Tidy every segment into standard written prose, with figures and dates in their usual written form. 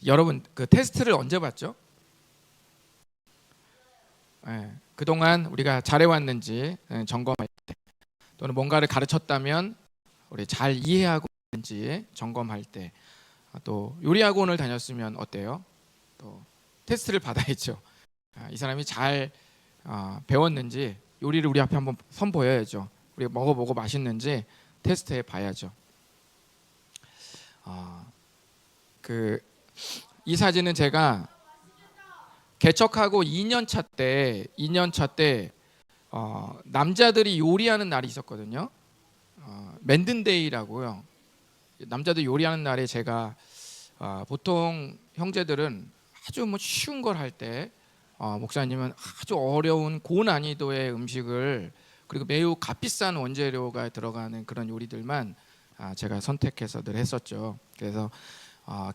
여러분 그 테스트를 언제 봤죠? 그동안 우리가 잘해왔는지 점검할 때, 또는 뭔가를 가르쳤다면 우리 잘 이해하고 있는지 점검할 때, 또 요리학원을 다녔으면 어때요? 또 테스트를 받아야죠. 이 사람이 잘 배웠는지 요리를 우리 앞에 한번 선보여야죠. 우리가 먹어보고 맛있는지 테스트해 봐야죠. 이 사진은 제가 개척하고 2년차 때 남자들이 요리하는 날이 있었거든요. 맨든데이라고요. 남자들 요리하는 날에 제가 보통 형제들은 아주 쉬운 걸 할 때, 목사님은 아주 어려운 고난이도의 음식을, 그리고 매우 값비싼 원재료가 들어가는 그런 요리들만 제가 선택해서 늘 했었죠. 그래서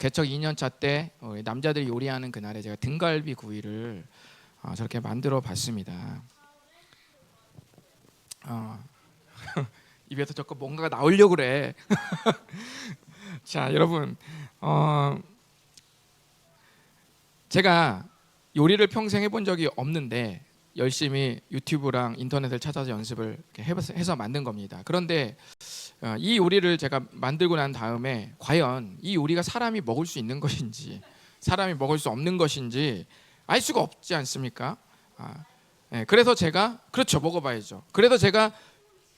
개척 2년차 때 남자들이 요리하는 그날에 제가 등갈비 구이를 저렇게 만들어 봤습니다. 입에서 자꾸 뭔가가 나오려고 그래. 자, 여러분, 제가 요리를 평생 해본 적이 없는데 열심히 유튜브랑 인터넷을 찾아서 연습을 해서 만든 겁니다. 그런데 이 요리를 제가 만들고 난 다음에 과연 이 요리가 사람이 먹을 수 있는 것인지, 사람이 먹을 수 없는 것인지 알 수가 없지 않습니까? 그래서 제가 먹어봐야죠. 그래서 제가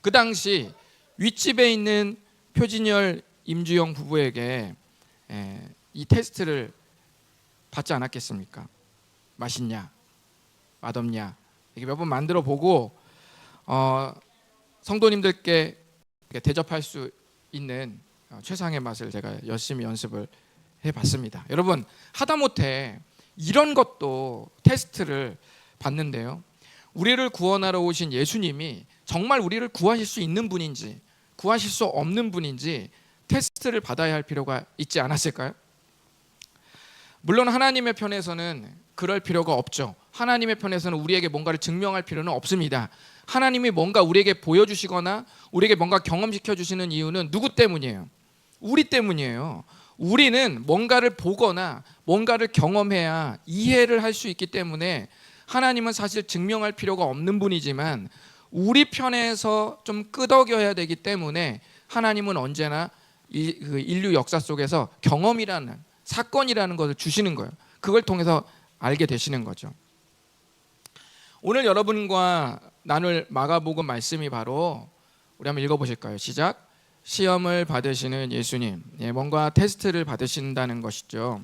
그 당시 윗집에 있는 표진열, 임주영 부부에게 이 테스트를 받지 않았겠습니까? 맛있냐, 맛없냐, 이렇게 몇 번 만들어 보고 성도님들께 대접할 수 있는 최상의 맛을 제가 열심히 연습을 해봤습니다. 여러분, 하다못해 이런 것도 테스트를 받는데요. 우리를 구원하러 오신 예수님이 정말 우리를 구하실 수 있는 분인지 구하실 수 없는 분인지 테스트를 받아야 할 필요가 있지 않았을까요? 물론 하나님의 편에서는 그럴 필요가 없죠. 하나님의 편에서는 우리에게 뭔가를 증명할 필요는 없습니다. 하나님이 뭔가 우리에게 보여주시거나 우리에게 뭔가 경험시켜 주시는 이유는 누구 때문이에요? 우리 때문이에요. 우리는 뭔가를 보거나 뭔가를 경험해야 이해를 할 수 있기 때문에 하나님은 사실 증명할 필요가 없는 분이지만 우리 편에서 좀 끄덕여야 되기 때문에 하나님은 언제나 인류 역사 속에서 경험이라는, 사건이라는 것을 주시는 거예요. 그걸 통해서 알게 되시는 거죠. 오늘 여러분과 나눌 마가복음 말씀이 바로, 우리 한번 읽어보실까요? 시작. 시험을 받으시는 예수님, 뭔가 테스트를 받으신다는 것이죠.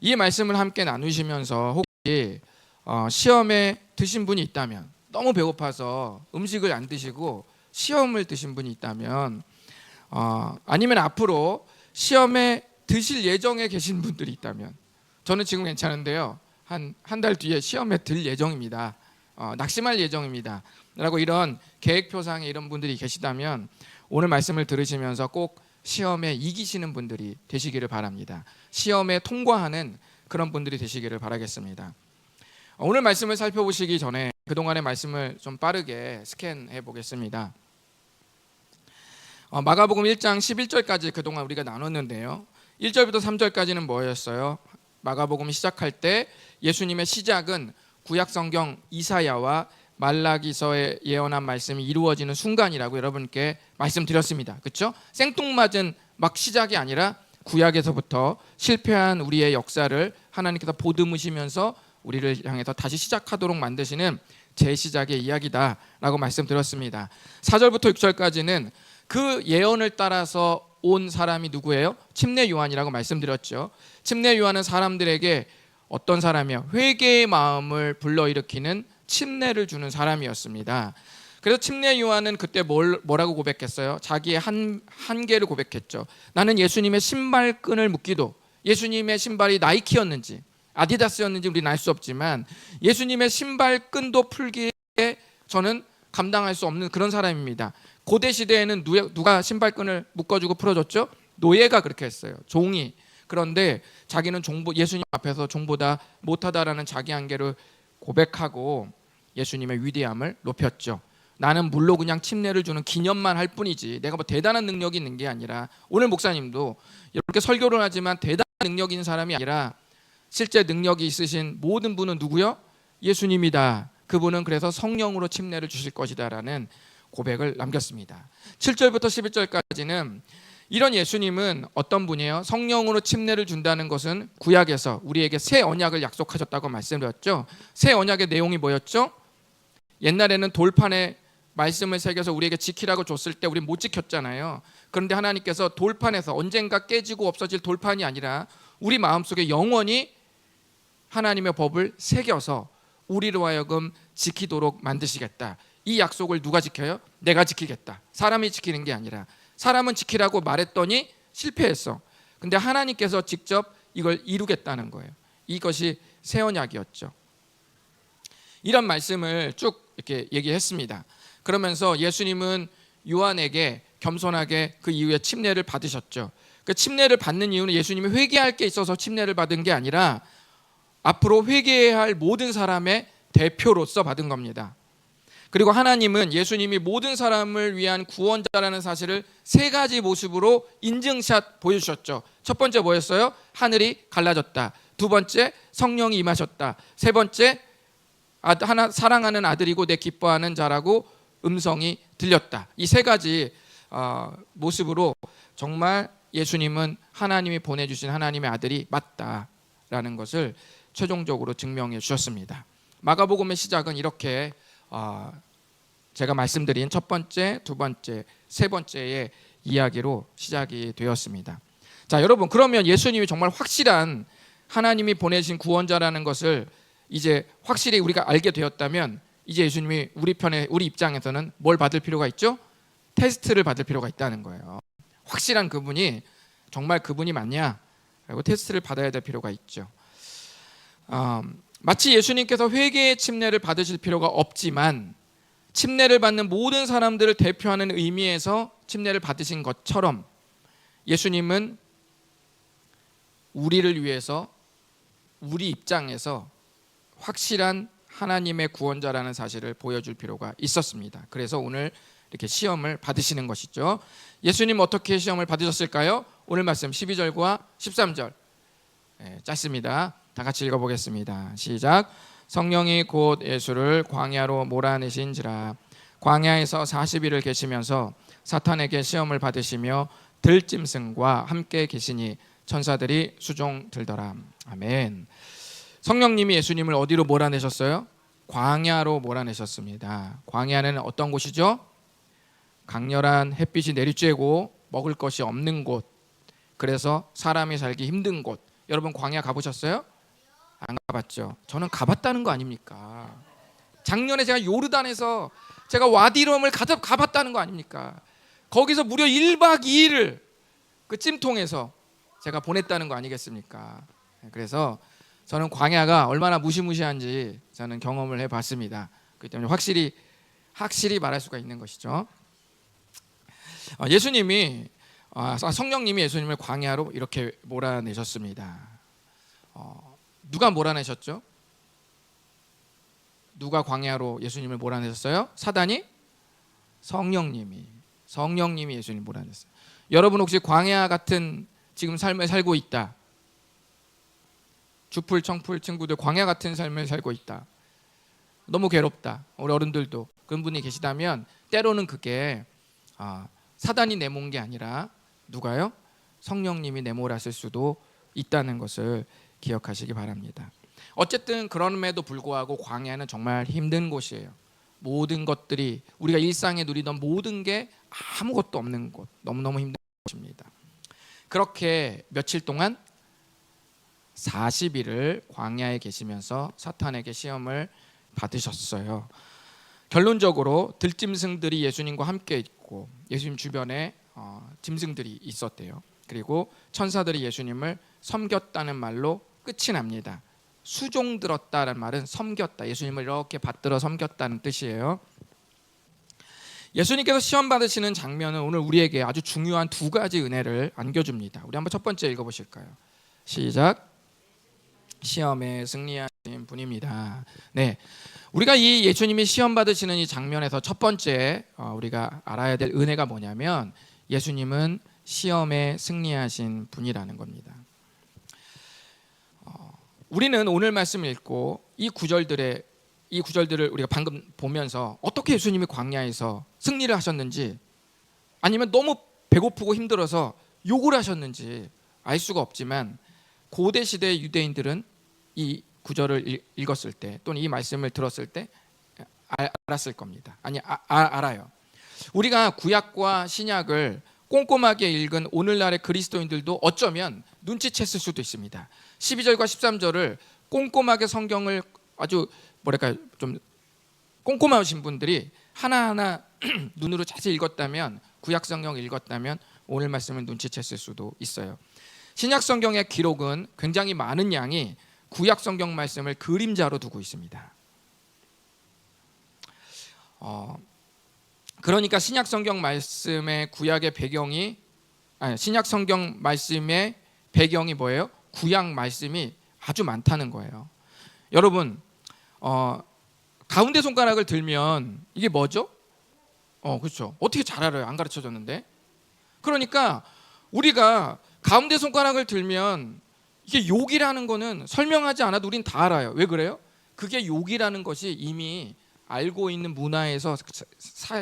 이 말씀을 함께 나누시면서 혹시 시험에 드신 분이 있다면, 너무 배고파서 음식을 안 드시고 시험을 드신 분이 있다면, 아니면 앞으로 시험에 드실 예정에 계신 분들이 있다면, 저는 지금 괜찮은데요, 한 달 뒤에 시험에 들 예정입니다. 낙심할 예정입니다 라고 이런 계획표상에 이런 분들이 계시다면 오늘 말씀을 들으시면서 꼭 시험에 이기시는 분들이 되시기를 바랍니다. 시험에 통과하는 그런 분들이 되시기를 바라겠습니다. 오늘 말씀을 살펴보시기 전에 그동안의 말씀을 좀 빠르게 스캔해 보겠습니다. 마가복음 1장 11절까지 그동안 우리가 나눴는데요, 1절부터 3절까지는 뭐였어요? 마가복음 시작할 때 예수님의 시작은 구약성경 이사야와 말라기서에 예언한 말씀이 이루어지는 순간이라고 여러분께 말씀드렸습니다. 그렇죠? 생뚱맞은 막 시작이 아니라 구약에서부터 실패한 우리의 역사를 하나님께서 보듬으시면서 우리를 향해서 다시 시작하도록 만드시는 재시작의 이야기다라고 말씀드렸습니다. 4절부터 6절까지는 그 예언을 따라서 온 사람이 누구예요? 침례 요한이라고 말씀드렸죠. 침례 요한은 사람들에게 어떤 사람이요? 회개의 마음을 불러일으키는 침례를 주는 사람이었습니다. 그래서 침례 요한은 그때 뭐라고 고백했어요? 자기의 한계를 고백했죠. 나는 예수님의 신발끈을 묶기도, 예수님의 신발이 나이키였는지 아디다스였는지 우리는 알 수 없지만 예수님의 신발끈도 풀기에 저는 감당할 수 없는 그런 사람입니다. 고대 시대에는 누가 신발끈을 묶어주고 풀어줬죠? 노예가 그렇게 했어요. 종이. 그런데 자기는 예수님 앞에서 종보다 못하다라는 자기 한계를 고백하고 예수님의 위대함을 높였죠. 나는 물로 그냥 침례를 주는 기념만 할 뿐이지 내가 뭐 대단한 능력이 있는 게 아니라, 오늘 목사님도 이렇게 설교를 하지만 대단한 능력 있는 사람이 아니라 실제 능력이 있으신 모든 분은 누구요? 예수님이다. 그분은 그래서 성령으로 침례를 주실 것이다라는 고백을 남겼습니다. 7절부터 11절까지는 이런 예수님은 어떤 분이에요? 성령으로 침례를 준다는 것은 구약에서 우리에게 새 언약을 약속하셨다고 말씀드렸죠. 새 언약의 내용이 뭐였죠? 옛날에는 돌판에 말씀을 새겨서 우리에게 지키라고 줬을 때 우리 못 지켰잖아요. 그런데 하나님께서 돌판에서 언젠가 깨지고 없어질 돌판이 아니라 우리 마음속에 영원히 하나님의 법을 새겨서 우리로 하여금 지키도록 만드시겠다. 이 약속을 누가 지켜요? 내가 지키겠다. 사람이 지키는 게 아니라 사람은 지키라고 말했더니 실패했어. 근데 하나님께서 직접 이걸 이루겠다는 거예요. 이것이 새 언약이었죠. 이런 말씀을 쭉 이렇게 얘기했습니다. 그러면서 예수님은 요한에게 겸손하게 그 이후에 침례를 받으셨죠. 그 침례를 받는 이유는 예수님이 회개할 게 있어서 침례를 받은 게 아니라 앞으로 회개해야 할 모든 사람의 대표로서 받은 겁니다. 그리고 하나님은 예수님이 모든 사람을 위한 구원자라는 사실을 세 가지 모습으로 인증샷 보여주셨죠. 첫 번째 뭐였어요? 하늘이 갈라졌다. 두 번째 성령이 임하셨다. 세 번째 하나 사랑하는 아들이고 내 기뻐하는 자라고 음성이 들렸다. 이 세 가지 모습으로 정말 예수님은 하나님이 보내주신 하나님의 아들이 맞다라는 것을 최종적으로 증명해 주셨습니다. 마가복음의 시작은 이렇게 제가 말씀드린 첫 번째, 두 번째, 세 번째의 이야기로 시작이 되었습니다. 자, 여러분, 그러면 예수님이 정말 확실한 하나님이 보내신 구원자라는 것을 이제 확실히 우리가 알게 되었다면 이제 예수님이 우리 입장에서는 뭘 받을 필요가 있죠? 테스트를 받을 필요가 있다는 거예요. 확실한 그분이 정말 그분이 맞냐? 그리고 테스트를 받아야 될 필요가 있죠. 마치 예수님께서 회개의 침례를 받으실 필요가 없지만 침례를 받는 모든 사람들을 대표하는 의미에서 침례를 받으신 것처럼 예수님은 우리를 위해서 우리 입장에서 확실한 하나님의 구원자라는 사실을 보여줄 필요가 있었습니다. 그래서 오늘 이렇게 시험을 받으시는 것이죠. 예수님 어떻게 시험을 받으셨을까요? 오늘 말씀 12절과 13절 짧습니다. 다 같이 읽어보겠습니다. 시작. 성령이 곧 예수를 광야로 몰아내신지라 광야에서 40일을 계시면서 사탄에게 시험을 받으시며 들짐승과 함께 계시니 천사들이 수종 들더라. 아멘. 성령님이 예수님을 어디로 몰아내셨어요? 광야로 몰아내셨습니다. 광야는 어떤 곳이죠? 강렬한 햇빛이 내리쬐고 먹을 것이 없는 곳, 그래서 사람이 살기 힘든 곳. 여러분 광야 가보셨어요? 안 가봤죠? 저는 가봤다는 거 아닙니까? 작년에 제가 요르단에서 제가 와디럼을 가봤다는 거 아닙니까? 거기서 무려 1박 2일을 그 찜통에서 제가 보냈다는 거 아니겠습니까? 그래서 저는 광야가 얼마나 무시무시한지 저는 경험을 해봤습니다. 그렇기 때문에 확실히 말할 수가 있는 것이죠. 성령님이 예수님을 광야로 이렇게 몰아내셨습니다. 누가 몰아내셨죠? 누가 광야로 예수님을 몰아내셨어요? 사단이? 성령님이 예수님을 몰아냈어요. 여러분 혹시 광야 같은 지금 삶을 살고 있다. 주풀 청풀 친구들 광야 같은 삶을 살고 있다. 너무 괴롭다. 우리 어른들도 그런 분이 계시다면 때로는 그게 사단이 내몬 게 아니라 누가요? 성령님이 내몰았을 수도 있다는 것을 기억하시기 바랍니다. 어쨌든 그럼에도 불구하고 광야는 정말 힘든 곳이에요. 모든 것들이 우리가 일상에 누리던 모든 게 아무것도 없는 곳, 너무너무 힘든 곳입니다. 그렇게 며칠 동안 40일을 광야에 계시면서 사탄에게 시험을 받으셨어요. 결론적으로 들짐승들이 예수님과 함께 있고 예수님 주변에 짐승들이 있었대요. 그리고 천사들이 예수님을 섬겼다는 말로 끝이 납니다. 수종 들었다는 말은 섬겼다. 예수님을 이렇게 받들어 섬겼다는 뜻이에요. 예수님께서 시험 받으시는 장면은 오늘 우리에게 아주 중요한 두 가지 은혜를 안겨줍니다. 우리 한번 첫 번째 읽어보실까요? 시작. 시험에 승리하신 분입니다. 네, 우리가 이 예수님이 시험 받으시는 이 장면에서 첫 번째 우리가 알아야 될 은혜가 뭐냐면 예수님은 시험에 승리하신 분이라는 겁니다. 우리는 오늘 말씀을 읽고 이 구절들을 우리가 방금 보면서 어떻게 예수님이 광야에서 승리를 하셨는지, 아니면 너무 배고프고 힘들어서 욕을 하셨는지 알 수가 없지만, 고대 시대의 유대인들은 이 구절을 읽었을 때 또는 이 말씀을 들었을 때 알았을 겁니다. 알아요. 우리가 구약과 신약을 꼼꼼하게 읽은 오늘날의 그리스도인들도 어쩌면 눈치챘을 수도 있습니다. 12절과 13절을 꼼꼼하게 성경을 아주 좀 꼼꼼하신 분들이 하나하나 눈으로 자세히 읽었다면, 구약 성경을 읽었다면 오늘 말씀을 눈치챘을 수도 있어요. 신약 성경의 기록은 굉장히 많은 양이 구약 성경 말씀을 그림자로 두고 있습니다. 그러니까 신약 성경 말씀의 신약 성경 말씀의 배경이 뭐예요? 구약 말씀이 아주 많다는 거예요. 여러분, 가운데 손가락을 들면 이게 뭐죠? 그렇죠. 어떻게 잘 알아요? 안 가르쳐 줬는데. 그러니까 우리가 가운데 손가락을 들면 이게 욕이라는 거는 설명하지 않아도 우린 다 알아요. 왜 그래요? 그게 욕이라는 것이 이미 알고 있는 문화에서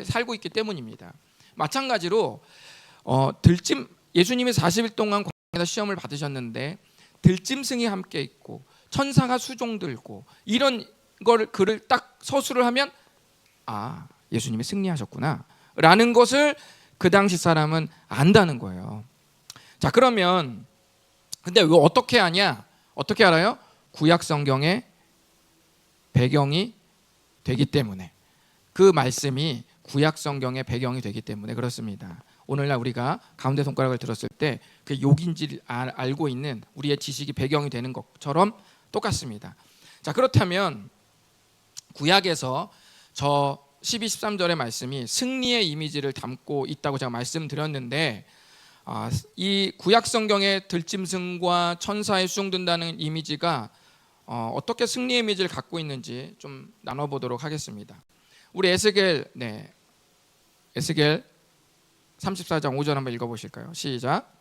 살고 있기 때문입니다. 마찬가지로 예수님이 40일 동안 광야에서 시험을 받으셨는데 들짐승이 함께 있고 천사가 수종 들고 이런 글을 딱 서술을 하면, 예수님이 승리하셨구나 라는 것을 그 당시 사람은 안다는 거예요. 자, 그러면 근데 왜 어떻게 아냐? 어떻게 알아요? 구약 성경의 배경이 되기 때문에, 그 말씀이 구약 성경의 배경이 되기 때문에 그렇습니다. 오늘날 우리가 가운데 손가락을 들었을 때 그 욕인지를 알고 있는 우리의 지식이 배경이 되는 것처럼 똑같습니다. 자, 그렇다면 구약에서 저 12, 13절의 말씀이 승리의 이미지를 담고 있다고 제가 말씀드렸는데, 이 구약 성경의 들짐승과 천사의 수종든다는 이미지가 어떻게 승리의 이미지를 갖고 있는지 좀 나눠보도록 하겠습니다. 우리 에스겔 34장 5절 한번 읽어보실까요? 시작.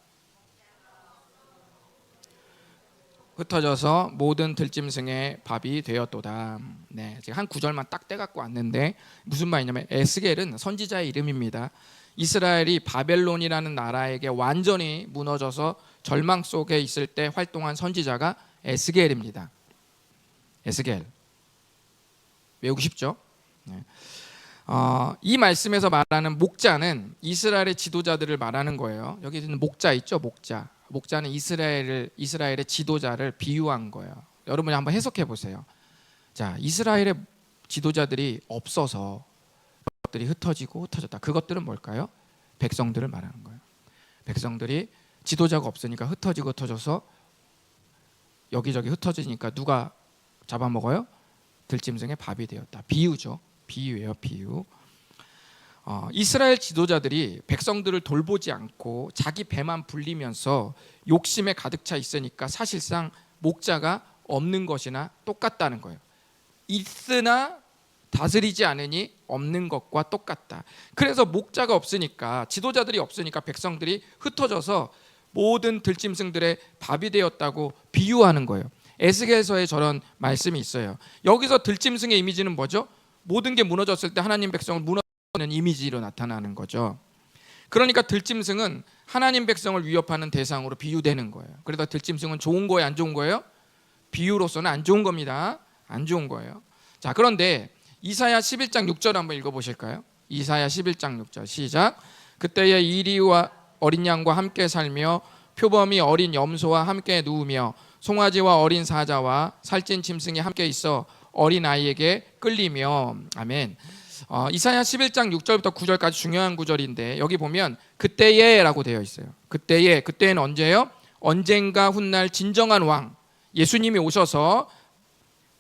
흩어져서 모든 들짐승의 밥이 되었도다. 제가 한 구절만 딱 떼갖고 왔는데 무슨 말이냐면, 에스겔은 선지자의 이름입니다. 이스라엘이 바벨론이라는 나라에게 완전히 무너져서 절망 속에 있을 때 활동한 선지자가 에스겔입니다. 에스겔 외우기 쉽죠? 이 말씀에서 말하는 목자는 이스라엘의 지도자들을 말하는 거예요. 여기 있는 목자 있죠? 목자는 이스라엘의 지도자를 비유한 거예요. 여러분이 한번 해석해 보세요. 자, 이스라엘의 지도자들이 없어서 것들이 흩어졌다. 그것들은 뭘까요? 백성들을 말하는 거예요. 백성들이 지도자가 없으니까 흩어져서 여기저기 흩어지니까 누가 잡아먹어요? 들짐승의 밥이 되었다. 비유죠. 비유예요, 비유. 이스라엘 지도자들이 백성들을 돌보지 않고 자기 배만 불리면서 욕심에 가득 차 있으니까 사실상 목자가 없는 것이나 똑같다는 거예요. 있으나 다스리지 않으니 없는 것과 똑같다. 그래서 목자가 없으니까, 지도자들이 없으니까 백성들이 흩어져서 모든 들짐승들의 밥이 되었다고 비유하는 거예요. 에스겔서에 저런 말씀이 있어요. 여기서 들짐승의 이미지는 뭐죠? 모든 게 무너졌을 때 하나님 백성을 무너뜨리는 이미지로 나타나는 거죠. 그러니까 들짐승은 하나님 백성을 위협하는 대상으로 비유되는 거예요. 그래서 들짐승은 좋은 거예요, 안 좋은 거예요? 비유로서는 안 좋은 겁니다. 안 좋은 거예요. 자, 그런데 이사야 11장 6절 한번 읽어보실까요? 이사야 11장 6절 시작. 그때에 이리와 어린 양과 함께 살며 표범이 어린 염소와 함께 누우며 송아지와 어린 사자와 살찐 짐승이 함께 있어 어린 아이에게 끌리며. 아멘. 이사야 11장 6절부터 9절까지 중요한 구절인데, 여기 보면 그때에 라고 되어 있어요. 그때는 언제요? 언젠가 훗날 진정한 왕 예수님이 오셔서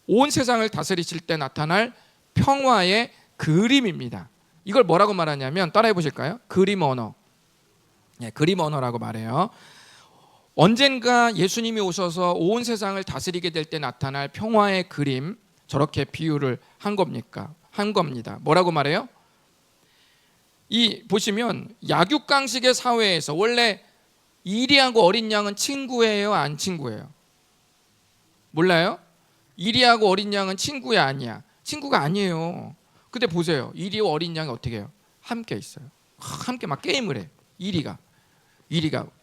온 세상을 다스리실 때 나타날 평화의 그림입니다. 이걸 뭐라고 말하냐면, 따라해 보실까요? 그림 언어. 그림 언어라고 말해요. 언젠가 예수님이 오셔서 온 세상을 다스리게 될 때 나타날 평화의 그림, 저렇게 비유를 한 겁니다. 뭐라고 말해요? 보시면 약육강식의 사회에서 원래 이리하고 어린 양은 친구예요, 안 친구예요? 몰라요? 이리하고 어린 양은 친구야 아니야? 친구가 아니에요. 근데 보세요. 이리와 어린 양이 어떻게 해요? 함께 있어요. 함께 막 게임을 해. 이리가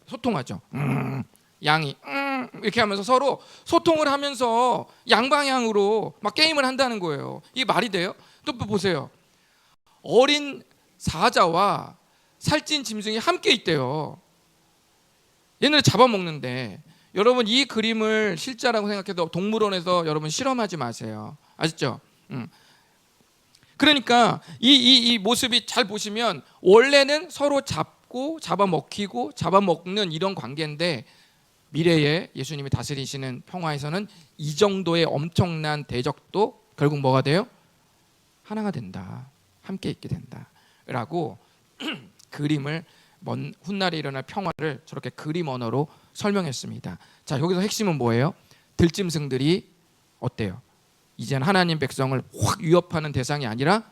소통하죠. 양이 이렇게 하면서 서로 소통을 하면서 양방향으로 막 게임을 한다는 거예요. 이게 말이 돼요? 또 보세요. 어린 사자와 살찐 짐승이 함께 있대요. 얘네를 잡아먹는데, 여러분 이 그림을 실제라고 생각해도 동물원에서 여러분 실험하지 마세요. 아시죠? 그러니까 이 모습이 잘 보시면 원래는 서로 잡고 잡아먹히고 잡아먹는 이런 관계인데, 미래에 예수님이 다스리시는 평화에서는 이 정도의 엄청난 대적도 결국 뭐가 돼요? 하나가 된다. 함께 있게 된다. 라고 그림을 훗날에 일어날 평화를 저렇게 그림 언어로 설명했습니다. 자, 여기서 핵심은 뭐예요? 들짐승들이 어때요? 이제는 하나님 백성을 확 위협하는 대상이 아니라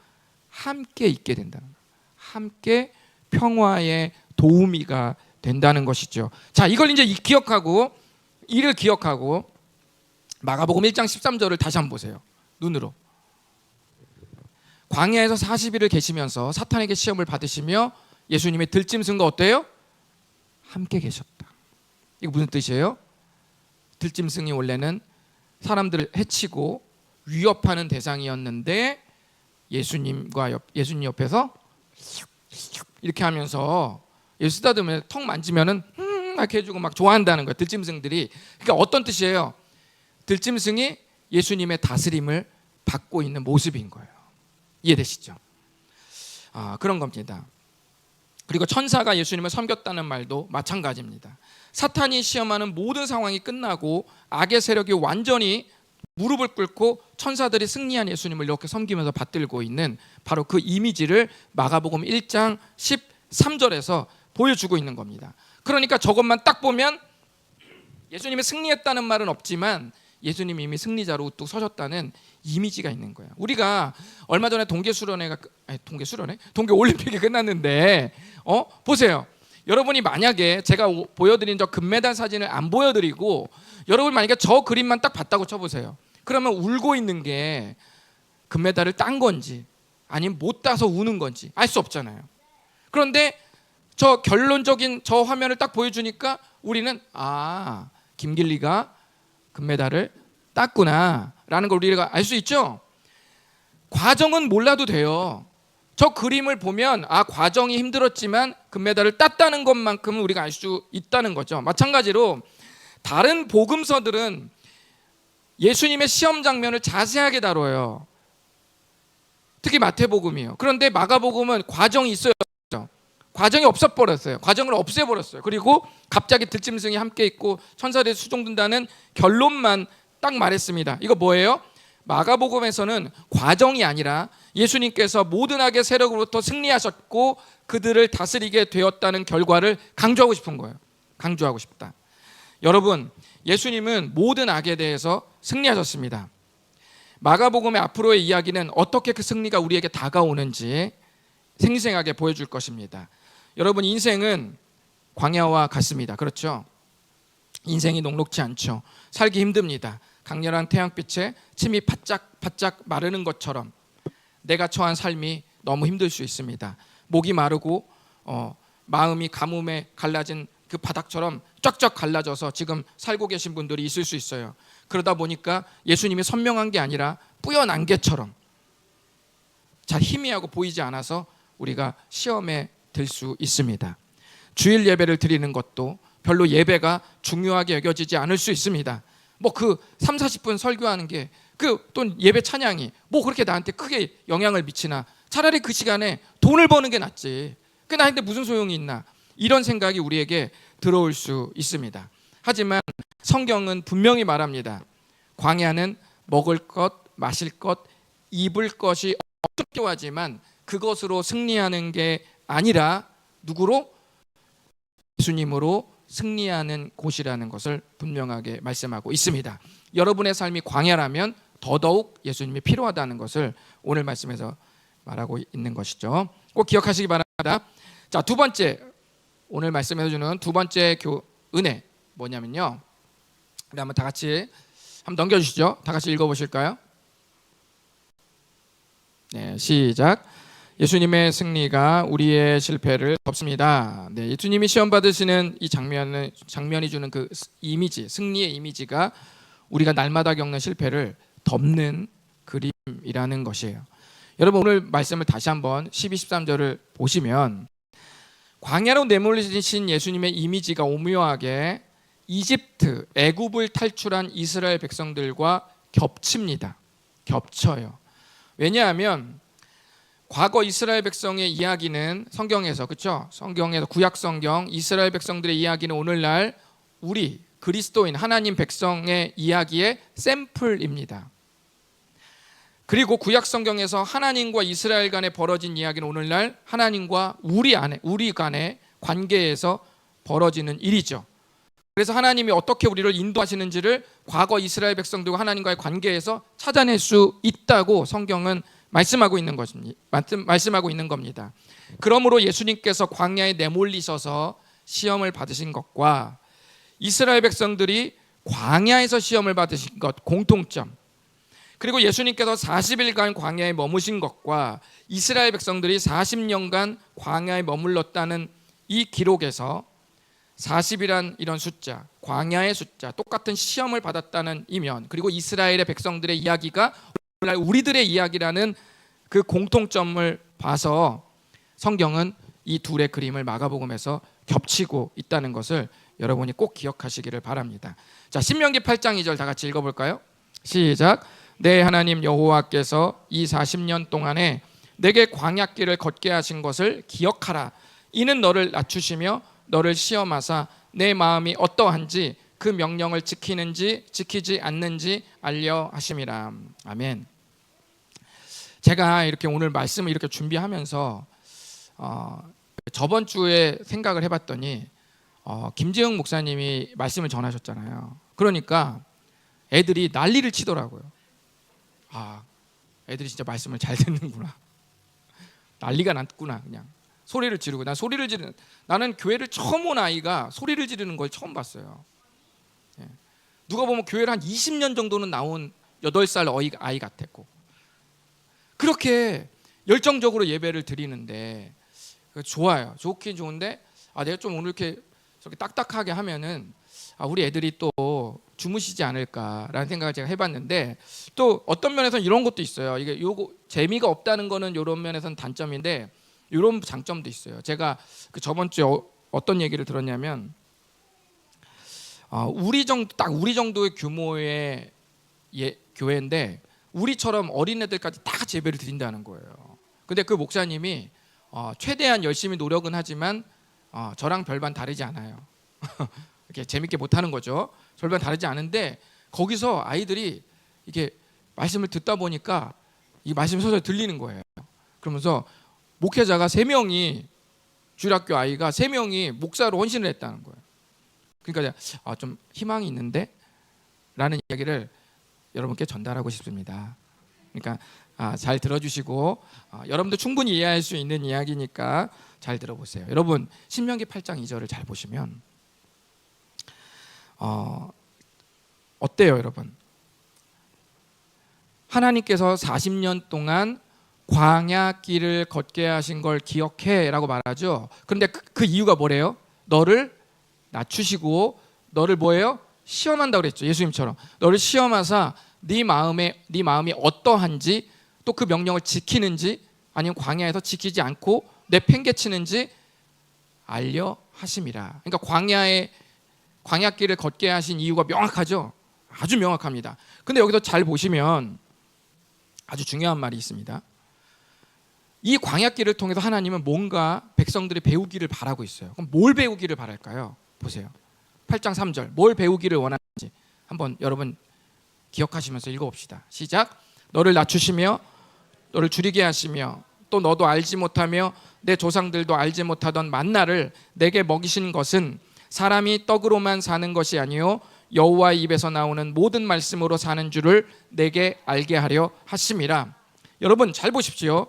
함께 있게 된다는 거예요. 함께 평화의 도우미가 된다는 것이죠. 자, 이걸 이제 기억하고 마가복음 1장 13절을 다시 한번 보세요. 눈으로. 광야에서 40일을 계시면서 사탄에게 시험을 받으시며 예수님의 들짐승과 어때요? 함께 계셨다. 이거 무슨 뜻이에요? 들짐승이 원래는 사람들을 해치고 위협하는 대상이었는데 예수님 옆에서 이렇게 하면서 예수 쓰다듬으면 턱 만지면은 이렇게 해주고 막 좋아한다는 거예요. 들짐승들이. 그러니까 어떤 뜻이에요? 들짐승이 예수님의 다스림을 받고 있는 모습인 거예요. 이해되시죠? 그런 겁니다. 그리고 천사가 예수님을 섬겼다는 말도 마찬가지입니다. 사탄이 시험하는 모든 상황이 끝나고 악의 세력이 완전히 무릎을 꿇고 천사들이 승리한 예수님을 이렇게 섬기면서 받들고 있는 바로 그 이미지를 마가복음 1장 13절에서 보여주고 있는 겁니다. 그러니까 저것만 딱 보면 예수님이 승리했다는 말은 없지만 예수님이 이미 승리자로 우뚝 서셨다는 이미지가 있는 거예요. 우리가 얼마 전에 동계 올림픽이 끝났는데 보세요. 여러분이 만약에 제가 보여드린 저 금메달 사진을 안 보여드리고 여러분 만약에 저 그림만 딱 봤다고 쳐보세요. 그러면 울고 있는 게 금메달을 딴 건지 아니면 못 따서 우는 건지 알 수 없잖아요. 그런데 저 결론적인 저 화면을 딱 보여주니까 우리는 김길리가 금메달을 땄구나 라는 걸 우리가 알 수 있죠. 과정은 몰라도 돼요. 저 그림을 보면 과정이 힘들었지만 금메달을 땄다는 것만큼은 우리가 알 수 있다는 거죠. 마찬가지로 다른 복음서들은 예수님의 시험 장면을 자세하게 다뤄요. 특히 마태복음이요. 그런데 마가복음은 과정이 있어요. 과정이 없어버렸어요. 과정을 없애버렸어요. 그리고 갑자기 들짐승이 함께 있고 천사들이 수종든다는 결론만 딱 말했습니다. 이거 뭐예요? 마가복음에서는 과정이 아니라 예수님께서 모든 악의 세력으로부터 승리하셨고 그들을 다스리게 되었다는 결과를 강조하고 싶은 거예요. 강조하고 싶다. 여러분, 예수님은 모든 악에 대해서 승리하셨습니다. 마가복음의 앞으로의 이야기는 어떻게 그 승리가 우리에게 다가오는지 생생하게 보여줄 것입니다. 여러분, 인생은 광야와 같습니다. 그렇죠? 인생이 녹록지 않죠. 살기 힘듭니다. 강렬한 태양빛에 침이 바짝 마르는 것처럼 내가 처한 삶이 너무 힘들 수 있습니다. 목이 마르고 마음이 가뭄에 갈라진 그 바닥처럼 쫙쫙 갈라져서 지금 살고 계신 분들이 있을 수 있어요. 그러다 보니까 예수님이 선명한 게 아니라 뿌연한 게처럼 잘 희미하고 보이지 않아서 우리가 시험에 들 수 있습니다. 주일 예배를 드리는 것도 별로 예배가 중요하게 여겨지지 않을 수 있습니다. 뭐 그 30-40분 설교하는 게 또 예배 찬양이 뭐 그렇게 나한테 크게 영향을 미치나, 차라리 그 시간에 돈을 버는 게 낫지. 그 나한테 무슨 소용이 있나, 이런 생각이 우리에게 들어올 수 있습니다. 하지만 성경은 분명히 말합니다. 광야는 먹을 것, 마실 것, 입을 것이 엄청 필요하지만 그것으로 승리하는 게 아니라 누구로? 예수님으로 승리하는 곳이라는 것을 분명하게 말씀하고 있습니다. 여러분의 삶이 광야라면 더더욱 예수님이 필요하다는 것을 오늘 말씀에서 말하고 있는 것이죠. 꼭 기억하시기 바랍니다. 자, 두 번째, 오늘 말씀해 주는 두 번째 은혜 뭐냐면요, 우리 한번 다 같이 한번 넘겨주시죠. 다 같이 읽어보실까요? 네, 시작. 예수님의 승리가 우리의 실패를 덮습니다. 네, 예수님이 시험 받으시는 이 장면이 주는 그 이미지, 승리의 이미지가 우리가 날마다 겪는 실패를 덮는 그림이라는 것이에요. 여러분, 오늘 말씀을 다시 한번 12, 13절을 보시면 광야로 내몰리신 예수님의 이미지가 오묘하게 이집트, 애굽을 탈출한 이스라엘 백성들과 겹칩니다. 겹쳐요. 왜냐하면 과거 이스라엘 백성의 이야기는 성경에서, 그렇죠? 성경에서 구약 성경 이스라엘 백성들의 이야기는 오늘날 우리 그리스도인 하나님 백성의 이야기의 샘플입니다. 그리고 구약 성경에서 하나님과 이스라엘 간에 벌어진 이야기는 오늘날 하나님과 우리 간의 관계에서 벌어지는 일이죠. 그래서 하나님이 어떻게 우리를 인도하시는지를 과거 이스라엘 백성들과 하나님과의 관계에서 찾아낼 수 있다고 성경은 말씀하고 있는 겁니다. 그러므로 예수님께서 광야에 내몰리셔서 시험을 받으신 것과 이스라엘 백성들이 광야에서 시험을 받으신 것 공통점, 그리고 예수님께서 40일간 광야에 머무신 것과 이스라엘 백성들이 40년간 광야에 머물렀다는 이 기록에서 40이란 이런 숫자, 광야의 숫자, 똑같은 시험을 받았다는 이면, 그리고 이스라엘의 백성들의 이야기가 오늘날 우리들의 이야기라는 그 공통점을 봐서 성경은 이 둘의 그림을 마가복음에서 겹치고 있다는 것을 여러분이 꼭 기억하시기를 바랍니다. 자, 신명기 8장 2절 다 같이 읽어볼까요? 시작. 내 하나님 여호와께서 이 40년 동안에 내게 광야길을 걷게 하신 것을 기억하라. 이는 너를 낮추시며 너를 시험하사 내 마음이 어떠한지 그 명령을 지키는지 지키지 않는지 알려 하심이라. 아멘. 제가 이렇게 오늘 말씀을 이렇게 준비하면서 저번 주에 생각을 해봤더니 김재영 목사님이 말씀을 전하셨잖아요. 그러니까 애들이 난리를 치더라고요. 애들이 진짜 말씀을 잘 듣는구나. 난리가 났구나. 그냥 소리를 지르고, 나는 교회를 처음 온 아이가 소리를 지르는 걸 처음 봤어요. 누가 보면 교회를 한 20년 정도는 나온 8살 아이 같았고, 그렇게 열정적으로 예배를 드리는데 좋아요. 좋긴 좋은데 내가 좀 오늘 이렇게 저렇게 딱딱하게 하면은 우리 애들이 또 주무시지 않을까라는 생각을 제가 해봤는데, 또 어떤 면에서는 이런 것도 있어요. 이게 요거 재미가 없다는 거는 이런 면에서는 단점인데 이런 장점도 있어요. 제가 그 저번 주에 어떤 얘기를 들었냐면 우리 정도의 규모의 교회인데 우리처럼 어린애들까지 다 같이 예배를 드린다는 거예요. 근데 그 목사님이 최대한 열심히 노력은 하지만 저랑 별반 다르지 않아요. 이렇게 재밌게 못하는 거죠. 별반 다르지 않은데 거기서 아이들이 이게 말씀을 듣다 보니까 이 말씀이 서서히 들리는 거예요. 그러면서 목회자가 3명이, 주일학교 아이가 3명이 목사로 헌신을 했다는 거예요. 그러니까 좀 희망이 있는데 라는 이야기를 여러분께 전달하고 싶습니다. 그러니까 잘 들어주시고 여러분도 충분히 이해할 수 있는 이야기니까 잘 들어보세요. 여러분, 신명기 8장 2절을 잘 보시면 어때요, 여러분? 하나님께서 40년 동안 광야길을 걷게 하신 걸 기억해 라고 말하죠. 그런데 그 이유가 뭐래요? 너를 낮추시고 너를 뭐예요? 시험한다고 그랬죠. 예수님처럼 너를 시험하사 네 마음이 어떠한지, 또 그 명령을 지키는지 아니면 광야에서 지키지 않고 내팽개치는지 알려 하심이라. 그러니까 광야길을 걷게 하신 이유가 명확하죠. 아주 명확합니다. 근데 여기서 잘 보시면 아주 중요한 말이 있습니다. 이 광야길을 통해서 하나님은 뭔가 백성들이 배우기를 바라고 있어요. 그럼 뭘 배우기를 바랄까요? 보세요. 8장 3절 뭘 배우기를 원하는지 한번 여러분 기억하시면서 읽어봅시다. 시작. 너를 낮추시며 너를 줄이게 하시며 또 너도 알지 못하며 내 조상들도 알지 못하던 만나를 내게 먹이신 것은 사람이 떡으로만 사는 것이 아니요 여호와의 입에서 나오는 모든 말씀으로 사는 줄을 내게 알게 하려 하심이라. 여러분 잘 보십시오.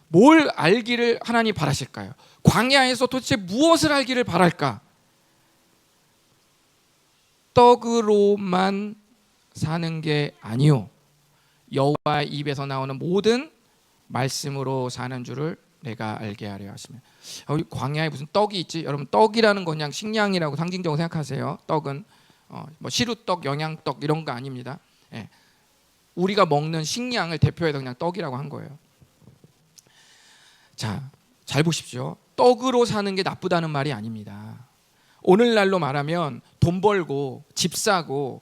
뭘 알기를 하나님 바라실까요? 광야에서 도대체 무엇을 알기를 바랄까? 떡으로만 사는 게 아니요 여호와의 입에서 나오는 모든 말씀으로 사는 줄을 내가 알게 하려 하십니다. 우리 광야에 무슨 떡이 있지? 여러분 떡이라는 건 그냥 식량이라고 상징적으로 생각하세요. 떡은 뭐 시루떡, 영양떡 이런 거 아닙니다. 예. 우리가 먹는 식량을 대표해서 그냥 떡이라고 한 거예요. 자, 잘 보십시오. 떡으로 사는 게 나쁘다는 말이 아닙니다. 오늘날로 말하면 돈 벌고 집 사고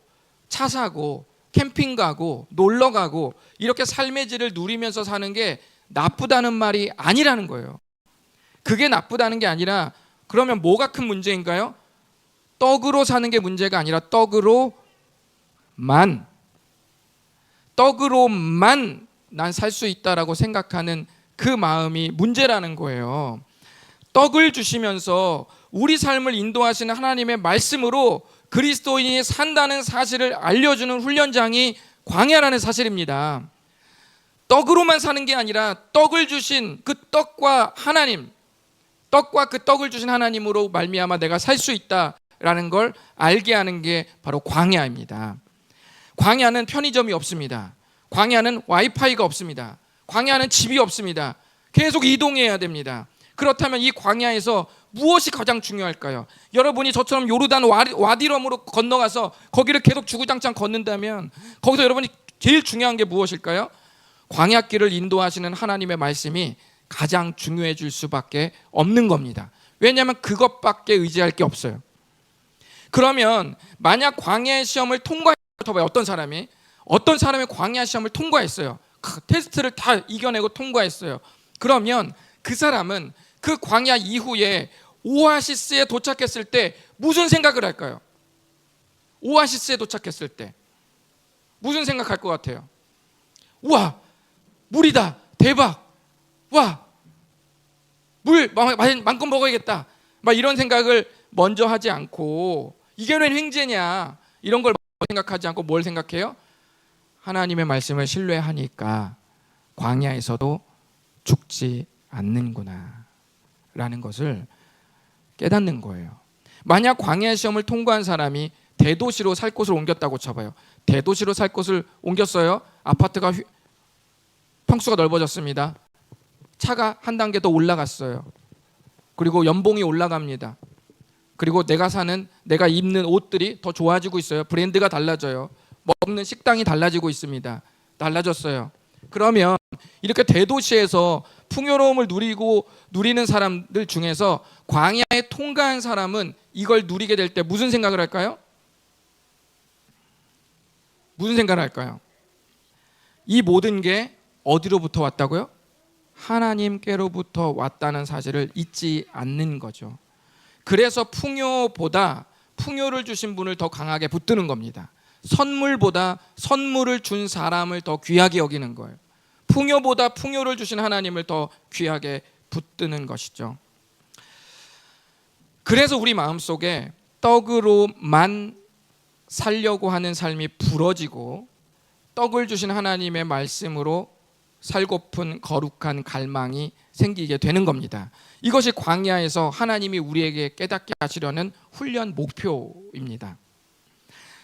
차 사고 캠핑 가고 놀러 가고 이렇게 삶의 질을 누리면서 사는 게 나쁘다는 말이 아니라는 거예요. 그게 나쁘다는 게 아니라 그러면 뭐가 큰 문제인가요? 떡으로 사는 게 문제가 아니라 떡으로만 난 살 수 있다라고 생각하는 그 마음이 문제라는 거예요. 떡을 주시면서 우리 삶을 인도하시는 하나님의 말씀으로 그리스도인이 산다는 사실을 알려주는 훈련장이 광야라는 사실입니다. 떡으로만 사는 게 아니라 떡을 주신 그 떡과 하나님, 떡과 그 떡을 주신 하나님으로 말미암아 내가 살 수 있다라는 걸 알게 하는 게 바로 광야입니다. 광야는 편의점이 없습니다. 광야는 와이파이가 없습니다. 광야는 집이 없습니다. 계속 이동해야 됩니다. 그렇다면 이 광야에서 무엇이 가장 중요할까요? 여러분이 저처럼 요르단 와디럼으로 건너가서 거기를 계속 주구장창 걷는다면 거기서 여러분이 제일 중요한 게 무엇일까요? 광야길을 인도하시는 하나님의 말씀이 가장 중요해질 수밖에 없는 겁니다. 왜냐하면 그것밖에 의지할 게 없어요. 그러면 만약 광야의 시험을 통과해봐요. 어떤 사람이 광야 시험을 통과했어요. 테스트를 다 이겨내고 통과했어요. 그러면 그 사람은 그 광야 이후에 오아시스에 도착했을 때 무슨 생각을 할까요? 오아시스에 도착했을 때 무슨 생각할 것 같아요? 우와, 물이다, 대박, 와, 물 마음껏 먹어야겠다, 막 이런 생각을 먼저 하지 않고 이게 웬 횡재냐 이런 걸 생각하지 않고 뭘 생각해요? 하나님의 말씀을 신뢰하니까 광야에서도 죽지 않는구나 라는 것을 깨닫는 거예요. 만약 광야의 시험을 통과한 사람이 대도시로 살 곳을 옮겼다고 쳐봐요. 대도시로 살 곳을 옮겼어요. 아파트가 평수가 넓어졌습니다. 차가 한 단계 더 올라갔어요. 그리고 연봉이 올라갑니다. 그리고 내가 입는 옷들이 더 좋아지고 있어요. 브랜드가 달라져요. 먹는 식당이 달라지고 있습니다. 달라졌어요. 그러면 이렇게 대도시에서 풍요로움을 누리는 사람들 중에서 광야에 통과한 사람은 이걸 누리게 될 때 무슨 생각을 할까요? 무슨 생각을 할까요? 이 모든 게 어디로부터 왔다고요? 하나님께로부터 왔다는 사실을 잊지 않는 거죠. 그래서 풍요보다 풍요를 주신 분을 더 강하게 붙드는 겁니다. 선물보다 선물을 준 사람을 더 귀하게 여기는 거예요. 풍요보다 풍요를 주신 하나님을 더 귀하게 붙드는 것이죠. 그래서 우리 마음속에 떡으로만 살려고 하는 삶이 부러지고 떡을 주신 하나님의 말씀으로 살고픈 거룩한 갈망이 생기게 되는 겁니다. 이것이 광야에서 하나님이 우리에게 깨닫게 하시려는 훈련 목표입니다.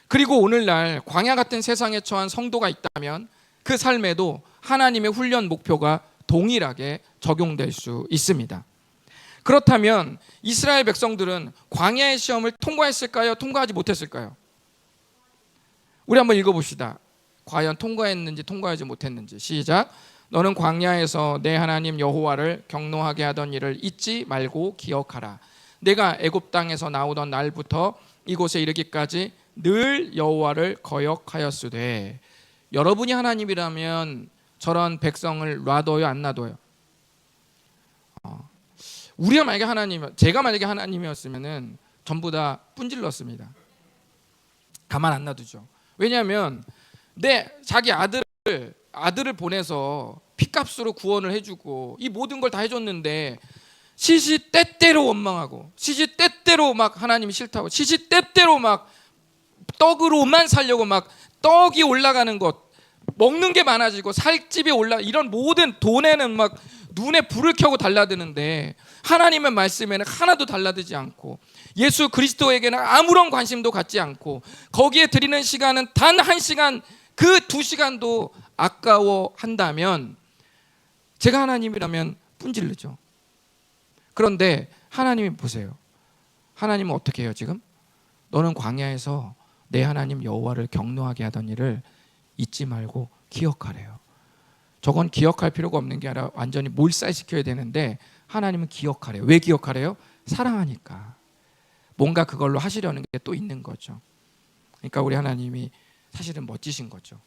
그리고 오늘날 광야 같은 세상에 처한 성도가 있다면 그 삶에도 하나님의 훈련 목표가 동일하게 적용될 수 있습니다. 그렇다면 이스라엘 백성들은 광야의 시험을 통과했을까요? 통과하지 못했을까요? 우리 한번 읽어봅시다. 과연 통과했는지 통과하지 못했는지. 시작. 너는 광야에서 내 하나님 여호와를 경노하게 하던 일을 잊지 말고 기억하라. 내가 애굽 땅에서 나오던 날부터 이곳에 이르기까지 늘 여호와를 거역하였으되. 여러분이 하나님이라면 저런 백성을 놔둬요, 안 놔둬요? 제가 만약에 하나님이었으면은 전부 다 뿜질렀습니다. 가만 안 놔두죠. 왜냐하면 자기 아들을 보내서 피값으로 구원을 해주고 이 모든 걸 다 해줬는데 시시때때로 원망하고 시시때때로 막 하나님이 싫다고 시시때때로 막 떡으로만 살려고 막 떡이 올라가는 것, 먹는 게 많아지고 살집이 이런 모든 돈에는 막 눈에 불을 켜고 달라드는데 하나님의 말씀에는 하나도 달라들지 않고 예수 그리스도에게는 아무런 관심도 갖지 않고 거기에 드리는 시간은 단 1시간, 그 2시간도 아까워한다면 제가 하나님이라면 뿜질르죠. 그런데 하나님이 보세요. 하나님은 어떻게 해요 지금? 너는 광야에서 내 하나님 여호와를 경노하게 하던 일을 잊지 말고 기억하래요. 저건 기억할 필요가 없는 게 아니라 완전히 몰살시켜야 되는데 하나님은 기억하래요. 왜 기억하래요? 사랑하니까. 뭔가 그걸로 하시려는 게 또 있는 거죠. 그러니까 우리 하나님이 사실은 멋지신 거죠.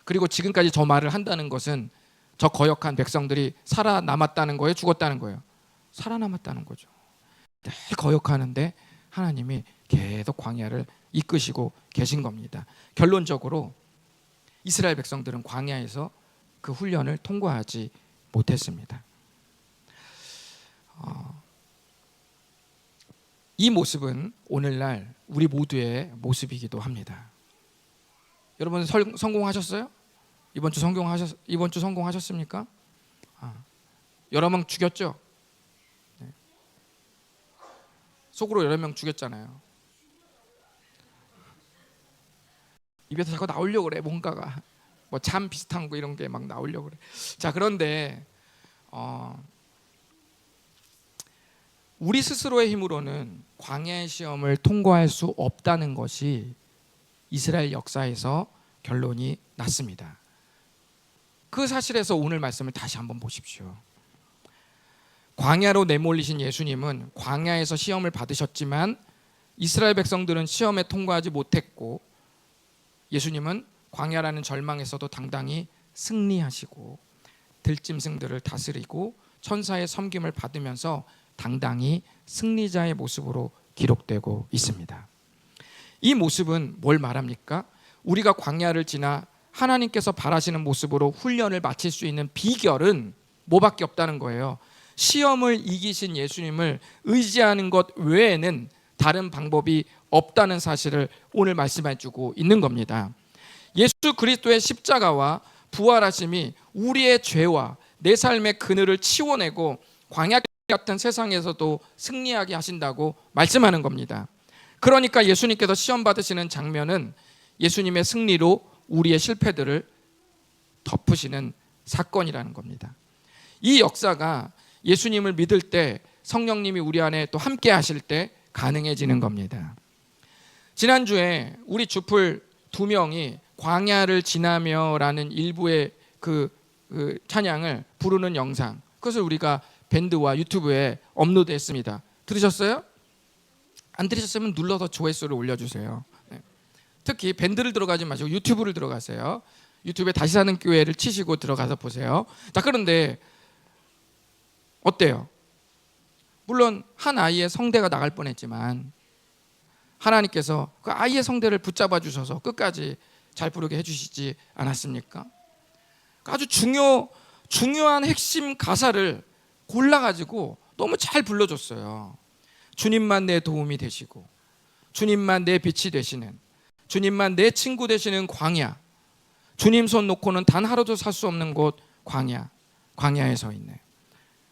그리고 지금까지 저 말을 한다는 것은 저 거역한 백성들이 살아남았다는 거예요? 죽었다는 거예요? 살아남았다는 거죠. 늘 거역하는데 하나님이 계속 광야를 이끄시고 계신 겁니다. 결론적으로 이스라엘 백성들은 광야에서 그 훈련을 통과하지 못했습니다. 이 모습은 오늘날 우리 모두의 모습이기도 합니다. 여러분 성공하셨어요? 이번 주 성공하셨습니까? 여러 명 죽였죠? 네. 속으로 여러 명 죽였잖아요. 입에서 자꾸 나오려고 그래. 뭔가가 뭐 잠 비슷한 거 이런 게 막 나오려고 그래. 자, 그런데 우리 스스로의 힘으로는 광야의 시험을 통과할 수 없다는 것이 이스라엘 역사에서 결론이 났습니다. 그 사실에서 오늘 말씀을 다시 한번 보십시오. 광야로 내몰리신 예수님은 광야에서 시험을 받으셨지만 이스라엘 백성들은 시험에 통과하지 못했고 예수님은 광야라는 절망에서도 당당히 승리하시고 들짐승들을 다스리고 천사의 섬김을 받으면서 당당히 승리자의 모습으로 기록되고 있습니다. 이 모습은 뭘 말합니까? 우리가 광야를 지나 하나님께서 바라시는 모습으로 훈련을 마칠 수 있는 비결은 뭐밖에 없다는 거예요. 시험을 이기신 예수님을 의지하는 것 외에는 다른 방법이 없다는 사실을 오늘 말씀해 주고 있는 겁니다. 예수 그리스도의 십자가와 부활하심이 우리의 죄와 내 삶의 그늘을 치워내고 광야 같은 세상에서도 승리하게 하신다고 말씀하는 겁니다. 그러니까 예수님께서 시험 받으시는 장면은 예수님의 승리로 우리의 실패들을 덮으시는 사건이라는 겁니다. 이 역사가 예수님을 믿을 때 성령님이 우리 안에 또 함께 하실 때 가능해지는 겁니다. 지난주에 우리 주풀 2명이 광야를 지나며라는 일부의 그 찬양을 부르는 영상, 그것을 우리가 밴드와 유튜브에 업로드했습니다. 들으셨어요? 안 들으셨으면 눌러서 조회수를 올려주세요. 네. 특히 밴드를 들어가지 마시고 유튜브를 들어가세요. 유튜브에 다시 사는 교회를 치시고 들어가서 보세요. 자, 그런데 어때요? 물론 한 아이의 성대가 나갈 뻔했지만 하나님께서 그 아이의 성대를 붙잡아 주셔서 끝까지 잘 부르게 해주시지 않았습니까? 아주 중요한 핵심 가사를 골라가지고 너무 잘 불러줬어요. 주님만 내 도움이 되시고 주님만 내 빛이 되시는, 주님만 내 친구 되시는 광야, 주님 손 놓고는 단 하루도 살 수 없는 곳 광야에 서 있네.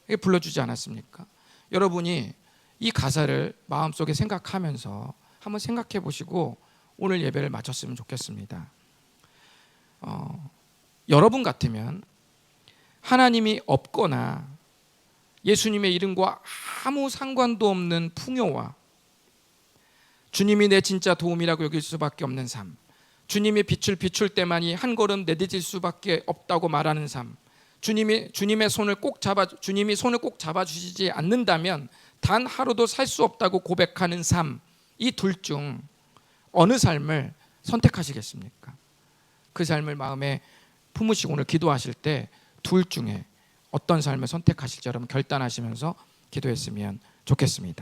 이게 불러주지 않았습니까? 여러분이 이 가사를 마음속에 생각하면서 한번 생각해 보시고 오늘 예배를 마쳤으면 좋겠습니다. 여러분 같으면 하나님이 없거나 예수님의 이름과 아무 상관도 없는 풍요와 주님이 내 진짜 도움이라고 여길 수밖에 없는 삶, 주님이 빛을 비출 때만이 한 걸음 내딛을 수밖에 없다고 말하는 삶, 주님이 손을 꼭 잡아 주시지 않는다면 단 하루도 살 수 없다고 고백하는 삶, 이 둘 중 어느 삶을 선택하시겠습니까? 그 삶을 마음에 품으시고 오늘 기도하실 때 둘 중에 어떤 삶을 선택하실지 여러분 결단하시면서 기도했으면 좋겠습니다.